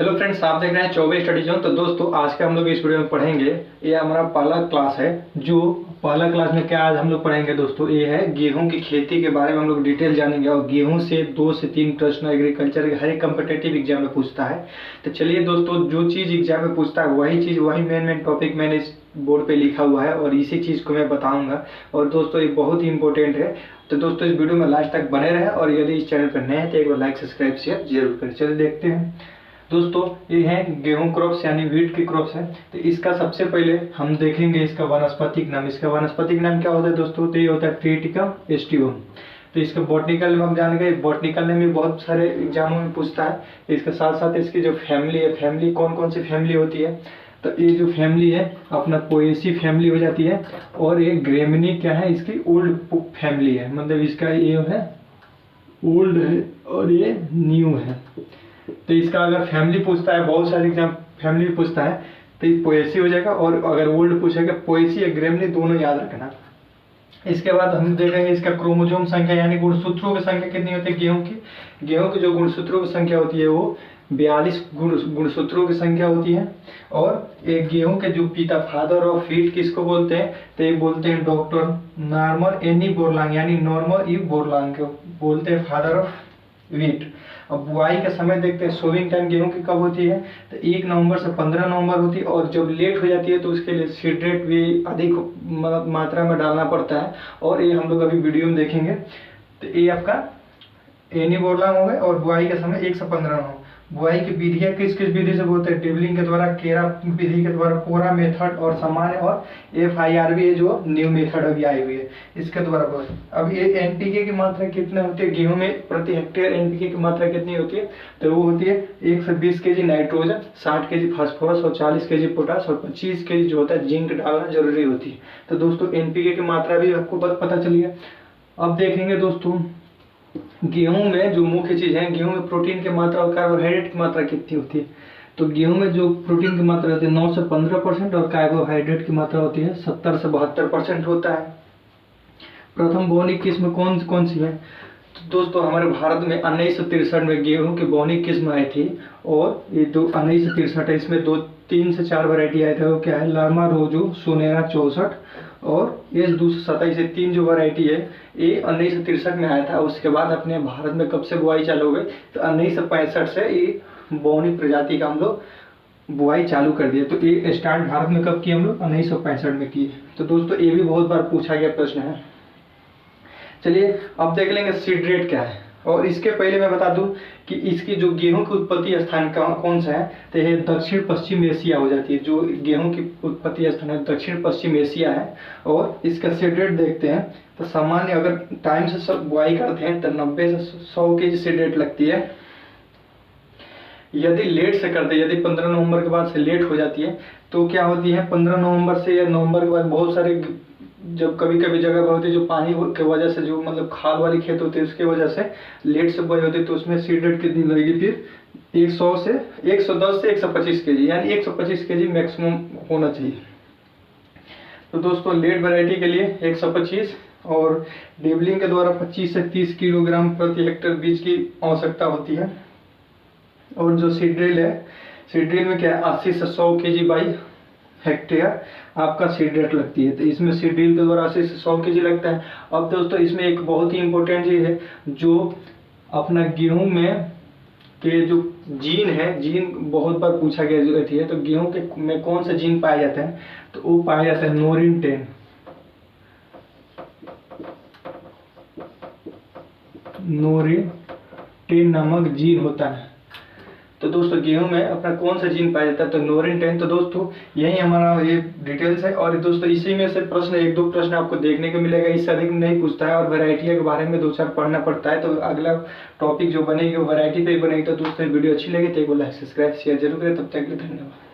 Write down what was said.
Hello friends, आप देख रहे हैं चौबे स्टडी जोन। तो दोस्तों आज के हम लोग इस वीडियो में पढ़ेंगे, ये हमारा पहला क्लास है। जो पहला क्लास में क्या आज हम लोग पढ़ेंगे दोस्तों, ये है गेहूं की खेती के बारे में हम लोग डिटेल जानेंगे। और गेहूं से 2 से 3 प्रश्न एग्रीकल्चर के हर एक कम्पिटेटिव एग्जाम में पूछता है। तो चलिए दोस्तों, जो चीज़ एग्जाम में पूछता है वही मेन टॉपिक मैंने इस बोर्ड पे लिखा हुआ है और इसी चीज़ को मैं बताऊंगा। और दोस्तों ये बहुत ही इंपॉर्टेंट है। तो दोस्तों इस वीडियो में लास्ट तक बने रहें और यदि इस चैनल पर नए हैं तो एक बार लाइक सब्सक्राइब शेयर जरूर करें। चलिए देखते हैं दोस्तों, ये है गेहूं क्रॉप्स यानी व्हीट की क्रॉप्स है। तो इसका सबसे पहले हम देखेंगे इसका वानस्पतिक नाम। इसका वानस्पतिक नाम क्या होता है दोस्तों, तो ये होता है ट्रिटिकम एस्टिवम। तो इसका बॉटनिकल में हम जानेंगे, बॉटनिकल में भी बहुत सारे एग्जामों में पूछता है। इसके साथ साथ इसकी जो फैमिली है, फैमिली कौन कौन सी फैमिली होती है, तो ये जो फैमिली है अपना पोएसी फैमिली हो जाती है। और ये ग्रेमिनी क्या है, इसकी ओल्ड फैमिली है, मतलब इसका ये है ओल्ड है और ये न्यू है। तो इसका अगर फैमिली पूछता है, बहुत सारे एग्जाम फैमिली पूछता है, तो ये पोएसी हो जाएगा। और अगर ओल्ड पूछेगा पोएसी या ग्रेमिनी दोनों याद रखना। इसके बाद हम देखेंगे इसका क्रोमोसोम संख्या यानी गुणसूत्रों की संख्या कितनी होती है गेहूं की। गेहूं की जो गुणसूत्रों की संख्या होती है वो 42 गुणसूत्रों की संख्या होती है। और एक गेहूं के जो पिता फादर ऑफ व्हीट किसको बोलते हैं, तो ये बोलते हैं डॉक्टर नॉर्मन एनी बोरलांग यानी नॉर्मन ई बोरलांग को बोलते हैं फादर ऑफ व्हीट। अब बुआई का समय देखते हैं, सोविंग टाइम गेहूं की कब होती है, तो 1 नवंबर से 15 नवंबर होती है। और जब लेट हो जाती है तो उसके लिए सीड रेट भी अधिक मात्रा में डालना पड़ता है और ये हम लोग अभी वीडियो में देखेंगे। तो ये आपका एनी बोरलांग हो गए। और बुआई का समय 1 से 15 नवंबर। बुआई की विधियाँ किस किस विधि से बोलते हैं, ड्रिबलिंग के द्वारा, केरा विधि के द्वारा, कोरा मेथड और सामान्य, और FIRV है जो न्यू मेथड अभी आई हुई है इसके द्वारा बोलते हैं। अब ये NPK की मात्रा कितनी होती है गेहूं में, प्रति हेक्टेयर NPK की मात्रा कितनी होती है, तो वो होती है 120 kg नाइट्रोजन, 60 kg फास्फोरस और 40 kg पोटास और 25 kg जो होता है जिंक डालना जरूरी होती है। तो दोस्तों NPK की मात्रा भी आपको पता चली है। अब देखेंगे दोस्तों गेहूं में जो मुख्य चीज है, गेहूं में प्रोटीन की मात्रा और कार्बोहाइड्रेट की मात्रा कितनी होती है। तो गेहूं में जो प्रोटीन की मात्रा होती है 9 से 15% और कार्बोहाइड्रेट की मात्रा होती है 70 से 72% होता है। प्रथम बोनी किस्म कौन सी है, तो दोस्तों हमारे भारत में 1963 में गेहूं की बोनी किस्म आई थी। और ये 1963 है, इसमें 3 से 4 वैरायटी आए थे। वो क्या है, लामा रोजो, सोनेरा 64 और S227 से 3 जो वैरायटी है ये 1963 में आया था। उसके बाद अपने भारत में कब से बुआई चालू हो गई, तो 1965 से ये बोनी प्रजाति का हम लोग बुआई चालू कर दिया। तो ये स्टार्ट भारत में कब किए हम लोग, 1965 में किए। तो दोस्तों ये भी बहुत बार पूछा गया प्रश्न है। चलिए अब देख लेंगे सीड रेट क्या है। और इसके पहले मैं बता दूं कि इसकी जो गेहूं की उत्पत्ति स्थान कौन सा है, तो ये दक्षिण पश्चिम एशिया हो जाती है। जो गेहूं की उत्पत्ति स्थान है दक्षिण पश्चिम एशिया है। और इसका सीड रेट देखते हैं तो सामान्य अगर टाइम से सब बुआई करते हैं तो 90 से 100 kg सीड रेट लगती है। यदि लेट से करते हैं, यदि 15 नवंबर के बाद से लेट हो जाती है तो क्या होती है, 15 नवंबर से या नवंबर के बाद बहुत सारे जब कभी कभी जगह पर होती है जो पानी की वजह से, जो मतलब खाल वाली खेत होती है उसकी वजह से लेट से बुआई होती है, तो उसमें सीड रेट कितनी लगेगी फिर 110 से 125 kg यानी 125 kg मैक्सिमम होना चाहिए। तो दोस्तों लेट वैरायटी के लिए 125 और ड्रिबलिंग के द्वारा 25 से 30 किलोग्राम प्रति हेक्टेयर बीज की आवश्यकता होती है। और जो सीड ड्रिल है, सीड ड्रिल में क्या है 80 से 100 kg बाई हेक्टेयर आपका सीड रेट लगती है। तो इसमें सीड ड्रिल के द्वारा 80 से 100 kg लगता है। अब दोस्तों इसमें एक बहुत ही इंपॉर्टेंट चीज़ है, जो अपना गेहूं में के जो जीन है, जीन बहुत बार पूछा गया रहती है। तो गेहूं के में कौन सा जीन पाया जाता है, तो वो पाया जाता है नोरिन 10। नोरिन 10 नामक जीन होता है। तो दोस्तों गेहूं में अपना कौन सा जीन पाया जाता है, तो नोरिन 10। तो दोस्तों यही हमारा ये डिटेल्स है। और दोस्तों इसी में से प्रश्न 1-2 प्रश्न आपको देखने को मिलेगा, इससे अधिक नहीं पूछता है। और वैरायटी के बारे में 2-4 पढ़ना पड़ता है। तो अगला टॉपिक जो बनेगी वो वैरायटी पे ही बनेगी। तो दोस्तों वीडियो अच्छी लगी तो एक बार लाइक सब्सक्राइब शेयर जरूर करें। तब तक के लिए धन्यवाद।